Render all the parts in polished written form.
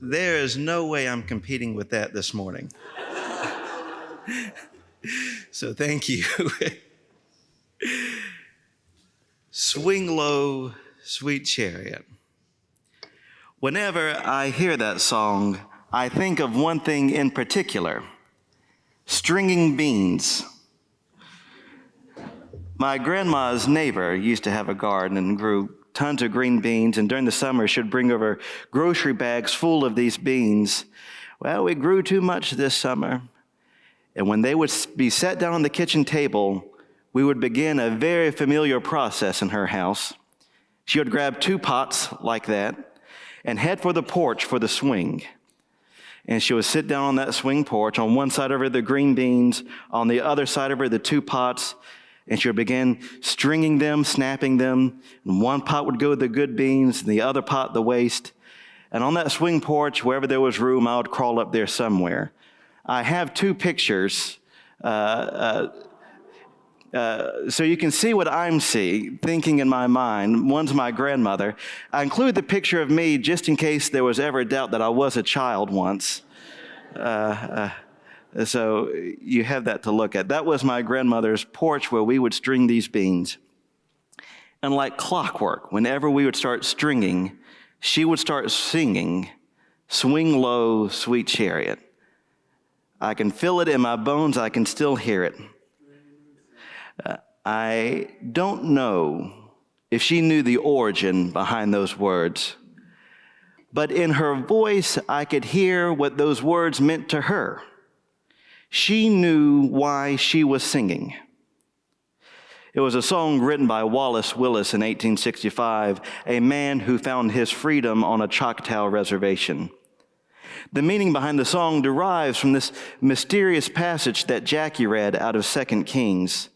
There is no way I'm competing with that this morning. So thank you. Swing low, sweet chariot. Whenever I hear that song, I think of one thing in particular: stringing beans. My grandma's neighbor used to have a garden and grew tons of green beans, and during the summer she'd bring over grocery bags full of these beans. Well, we grew too much this summer, and when they would be set down on the kitchen table, we would begin a very familiar process in her house. She would grab 2 pots like that and head for the porch for the swing. And she would sit down on that swing porch. On one side of her, the green beans. On the other side of her, the 2 pots. And she would begin stringing them, snapping them. And one pot would go with the good beans, and the other pot, the waste. And on that swing porch, wherever there was room, I would crawl up there somewhere. I have 2 pictures so you can see what I'm thinking in my mind. One's my grandmother. I include the picture of me just in case there was ever a doubt that I was a child once. So you have that to look at. That was my grandmother's porch where we would string these beans. And like clockwork, whenever we would start stringing, she would start singing, "Swing low, sweet chariot." I can feel it in my bones. I can still hear it. I don't know if she knew the origin behind those words, but in her voice, I could hear what those words meant to her. She knew why she was singing. It was a song written by Wallace Willis in 1865, a man who found his freedom on a Choctaw reservation. The meaning behind the song derives from this mysterious passage that Jackie read out of 2 Kings.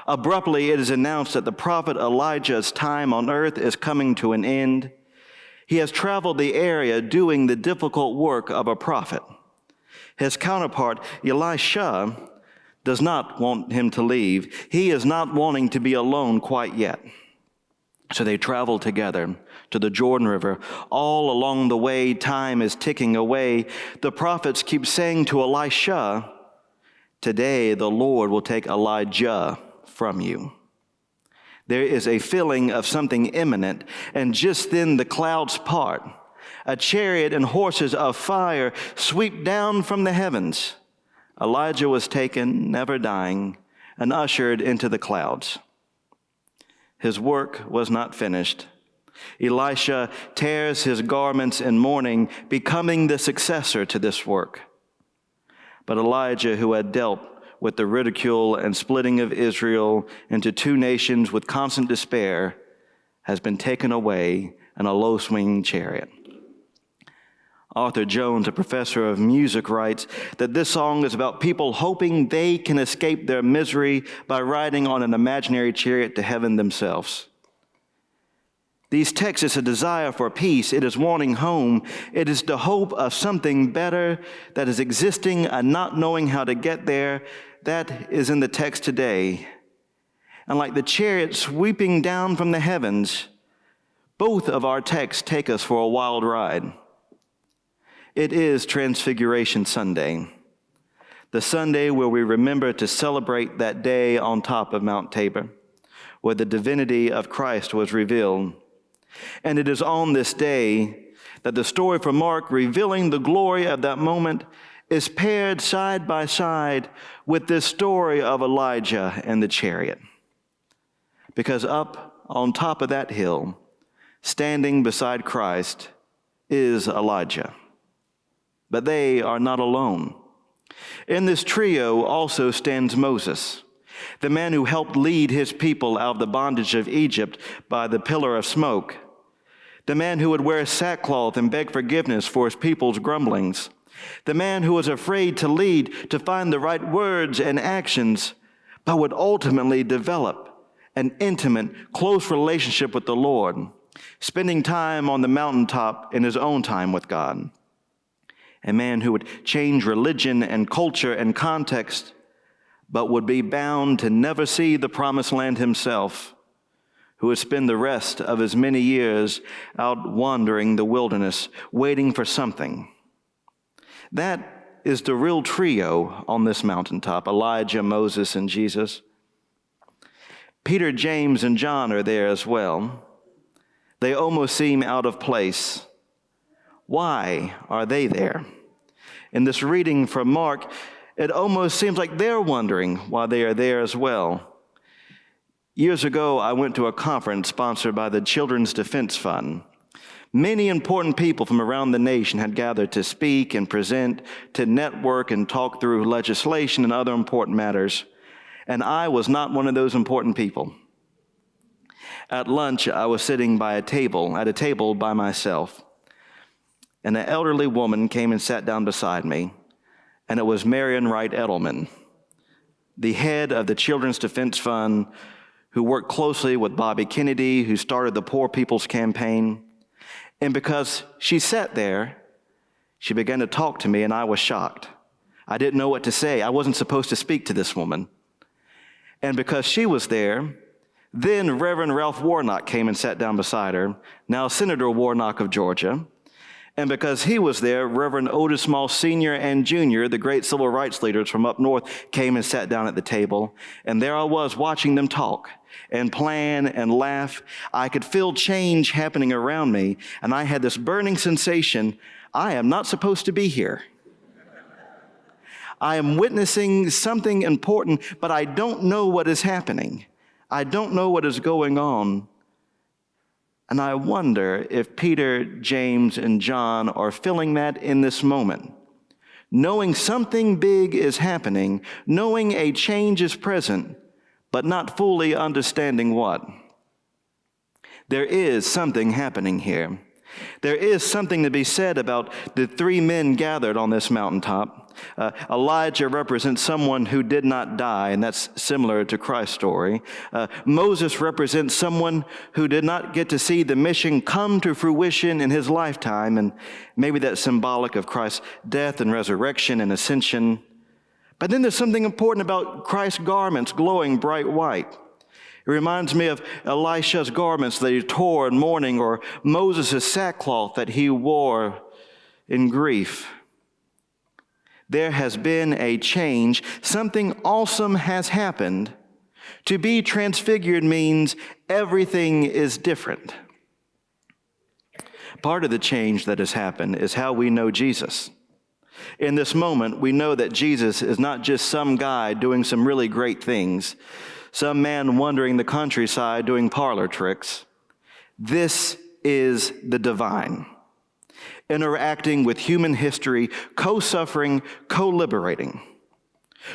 Abruptly, it is announced that the prophet Elijah's time on earth is coming to an end. He has traveled the area doing the difficult work of a prophet. His counterpart, Elisha, does not want him to leave. He is not wanting to be alone quite yet. So they travel together to the Jordan River. All along the way, time is ticking away. The prophets keep saying to Elisha, "Today the Lord will take Elijah from you." There is a feeling of something imminent, and just then the clouds part. A chariot and horses of fire sweep down from the heavens. Elijah was taken, never dying, and ushered into the clouds. His work was not finished. Elisha tears his garments in mourning, becoming the successor to this work. But Elijah, who had dealt with the ridicule and splitting of Israel into 2 nations with constant despair, has been taken away in a low-swinging chariot. Arthur Jones, a professor of music, writes that this song is about people hoping they can escape their misery by riding on an imaginary chariot to heaven themselves. These texts is a desire for peace. It is wanting home. It is the hope of something better that is existing and not knowing how to get there. That is in the text today. And like the chariot sweeping down from the heavens, both of our texts take us for a wild ride. It is Transfiguration Sunday, the Sunday where we remember to celebrate that day on top of Mount Tabor, where the divinity of Christ was revealed. And it is on this day that the story from Mark, revealing the glory of that moment, is paired side by side with this story of Elijah and the chariot. Because up on top of that hill, standing beside Christ, is Elijah. But they are not alone. In this trio also stands Moses, the man who helped lead his people out of the bondage of Egypt by the pillar of smoke, the man who would wear sackcloth and beg forgiveness for his people's grumblings, the man who was afraid to lead, to find the right words and actions, but would ultimately develop an intimate, close relationship with the Lord, spending time on the mountaintop in his own time with God. A man who would change religion and culture and context, but would be bound to never see the promised land himself, who would spend the rest of his many years out wandering the wilderness, waiting for something, That is the real trio on this mountaintop: Elijah, Moses, and Jesus. Peter, James, and John are there as well. They almost seem out of place. Why are they there? In this reading from Mark, it almost seems like they're wondering why they are there as well. Years ago, I went to a conference sponsored by the Children's Defense Fund. Many important people from around the nation had gathered to speak and present, to network and talk through legislation and other important matters. And I was not one of those important people. At lunch, I was sitting at a table by myself. And an elderly woman came and sat down beside me. And it was Marian Wright Edelman, the head of the Children's Defense Fund, who worked closely with Bobby Kennedy, who started the Poor People's Campaign. And because she sat there, she began to talk to me, and I was shocked. I didn't know what to say. I wasn't supposed to speak to this woman. And because she was there, then Reverend Ralph Warnock came and sat down beside her, now Senator Warnock of Georgia. And because he was there, Reverend Otis Moss Sr. and Jr., the great civil rights leaders from up north, came and sat down at the table. And there I was watching them talk and plan and laugh. I could feel change happening around me, and I had this burning sensation: I am not supposed to be here. I am witnessing something important, but I don't know what is happening. I don't know what is going on. And I wonder if Peter, James, and John are feeling that in this moment. Knowing something big is happening, knowing a change is present, but not fully understanding what. There is something happening here. There is something to be said about the three men gathered on this mountaintop. Elijah represents someone who did not die, and that's similar to Christ's story. Moses represents someone who did not get to see the mission come to fruition in his lifetime, and maybe that's symbolic of Christ's death and resurrection and ascension. But then there's something important about Christ's garments glowing bright white. It reminds me of Elisha's garments that he tore in mourning, or Moses' sackcloth that he wore in grief. There has been a change. Something awesome has happened. To be transfigured means everything is different. Part of the change that has happened is how we know Jesus. In this moment, we know that Jesus is not just some guy doing some really great things, some man wandering the countryside doing parlor tricks. This is the divine, interacting with human history, co-suffering, co-liberating.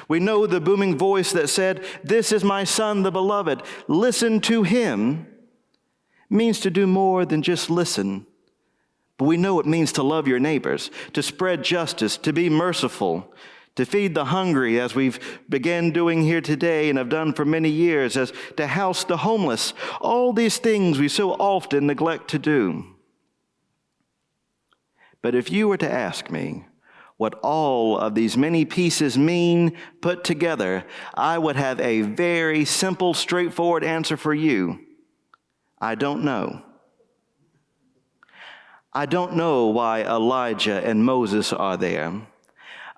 We know the booming voice that said, "This is my son, the beloved, listen to him," means to do more than just listen. But we know it means to love your neighbors, to spread justice, to be merciful, to feed the hungry, as we've began doing here today and have done for many years, as to house the homeless. All these things we so often neglect to do. But if you were to ask me what all of these many pieces mean put together, I would have a very simple, straightforward answer for you. I don't know. I don't know why Elijah and Moses are there.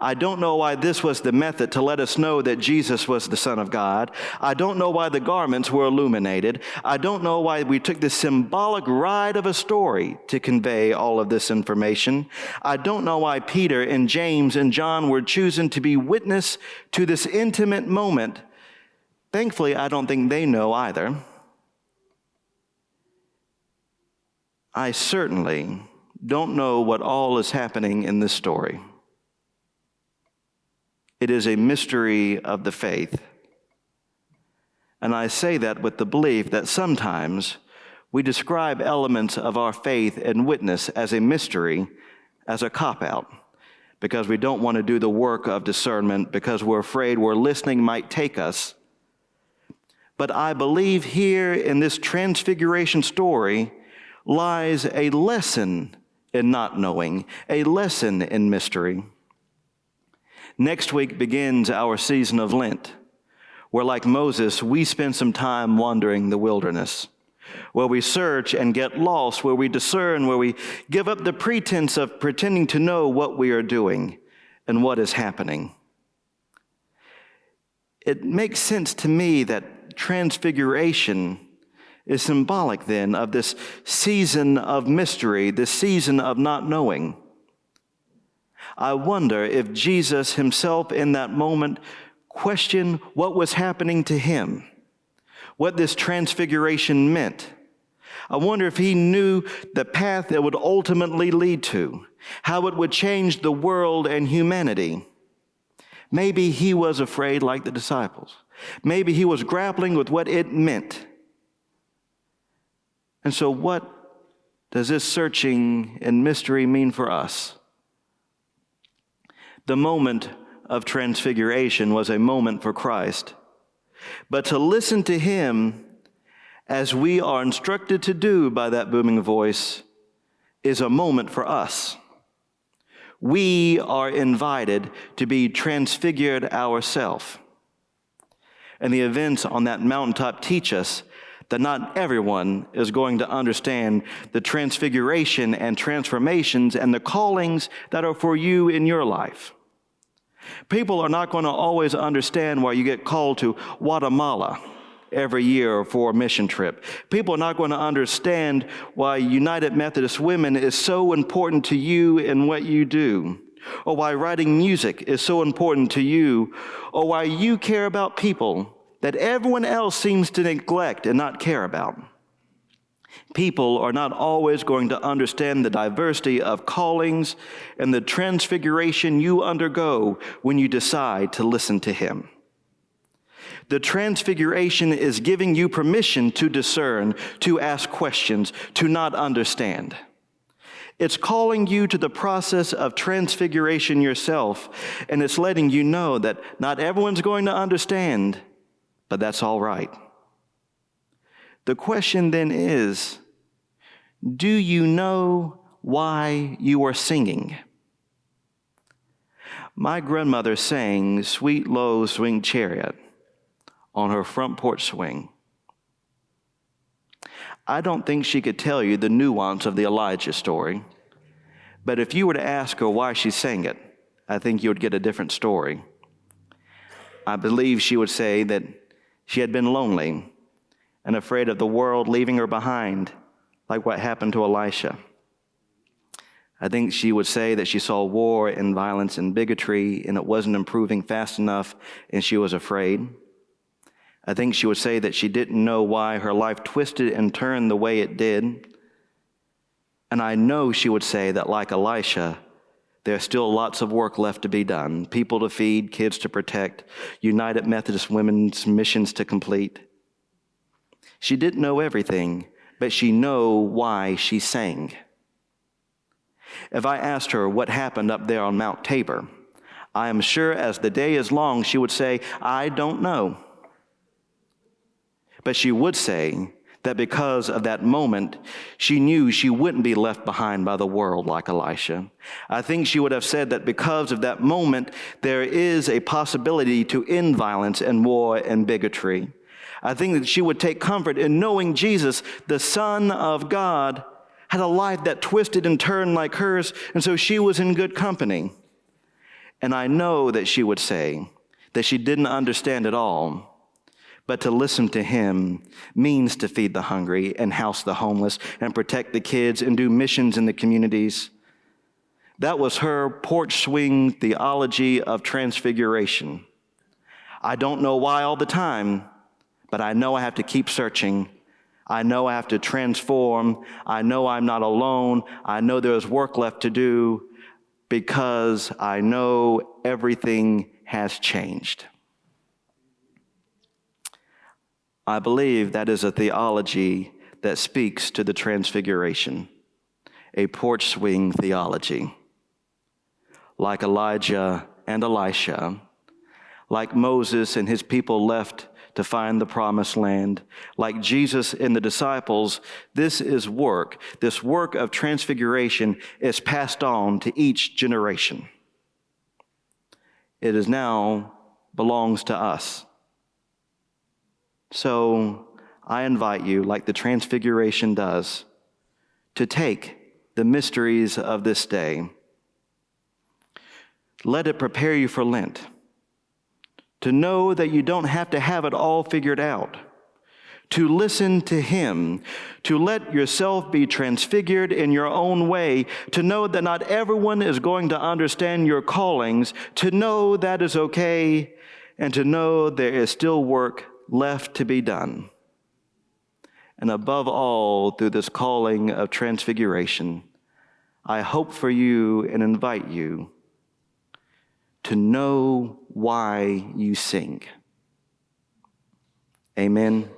I don't know why this was the method to let us know that Jesus was the Son of God. I don't know why the garments were illuminated. I don't know why we took this symbolic ride of a story to convey all of this information. I don't know why Peter and James and John were chosen to be witness to this intimate moment. Thankfully, I don't think they know either. I certainly don't know what all is happening in this story. It is a mystery of the faith. And I say that with the belief that sometimes we describe elements of our faith and witness as a mystery, as a cop-out, because we don't want to do the work of discernment, because we're afraid where listening might take us. But I believe here in this transfiguration story lies a lesson in not knowing, a lesson in mystery. Next week begins our season of Lent, where, like Moses, we spend some time wandering the wilderness, where we search and get lost, where we discern, where we give up the pretense of pretending to know what we are doing, and what is happening. It makes sense to me that transfiguration is symbolic then of this season of mystery, this season of not knowing. I wonder if Jesus himself in that moment questioned what was happening to him, what this transfiguration meant. I wonder if he knew the path it would ultimately lead to, how it would change the world and humanity. Maybe he was afraid like the disciples. Maybe he was grappling with what it meant. And so what does this searching and mystery mean for us? The moment of transfiguration was a moment for Christ. But to listen to him as we are instructed to do by that booming voice is a moment for us. We are invited to be transfigured ourselves. And the events on that mountaintop teach us that not everyone is going to understand the transfiguration and transformations and the callings that are for you in your life. People are not going to always understand why you get called to Guatemala every year for a mission trip. People are not going to understand why United Methodist Women is so important to you in what you do, or why writing music is so important to you, or why you care about people that everyone else seems to neglect and not care about. People are not always going to understand the diversity of callings and the transfiguration you undergo when you decide to listen to him. The transfiguration is giving you permission to discern, to ask questions, to not understand. It's calling you to the process of transfiguration yourself, and it's letting you know that not everyone's going to understand, but that's all right. The question then is, do you know why you are singing? My grandmother sang Sweet Low Swing Chariot on her front porch swing. I don't think she could tell you the nuance of the Elijah story, but if you were to ask her why she sang it, I think you would get a different story. I believe she would say that she had been lonely and afraid of the world leaving her behind, like what happened to Elisha. I think she would say that she saw war and violence and bigotry, and it wasn't improving fast enough, and she was afraid. I think she would say that she didn't know why her life twisted and turned the way it did. And I know she would say that, like Elisha, there's still lots of work left to be done, people to feed, kids to protect, United Methodist Women's missions to complete. She didn't know everything, but she knew why she sang. If I asked her what happened up there on Mount Tabor, I am sure as the day is long, she would say, I don't know. But she would say that because of that moment, she knew she wouldn't be left behind by the world like Elisha. I think she would have said that because of that moment, there is a possibility to end violence and war and bigotry. I think that she would take comfort in knowing Jesus, the Son of God, had a life that twisted and turned like hers, and so she was in good company. And I know that she would say that she didn't understand it all, but to listen to him means to feed the hungry and house the homeless and protect the kids and do missions in the communities. That was her porch swing theology of transfiguration. I don't know why all the time, but I know I have to keep searching. I know I have to transform. I know I'm not alone. I know there's work left to do because I know everything has changed. I believe that is a theology that speaks to the transfiguration, a porch swing theology. Like Elijah and Elisha, like Moses and his people left to find the promised land, like Jesus and the disciples, this work of transfiguration is passed on to each generation. It is now belongs to us. So I invite you, like the transfiguration does, to take the mysteries of this day. Let it prepare you for Lent, to know that you don't have to have it all figured out, to listen to him, to let yourself be transfigured in your own way, to know that not everyone is going to understand your callings, to know that is okay, and to know there is still work left to be done. And above all, through this calling of transfiguration, I hope for you and invite you to know why you sing. Amen.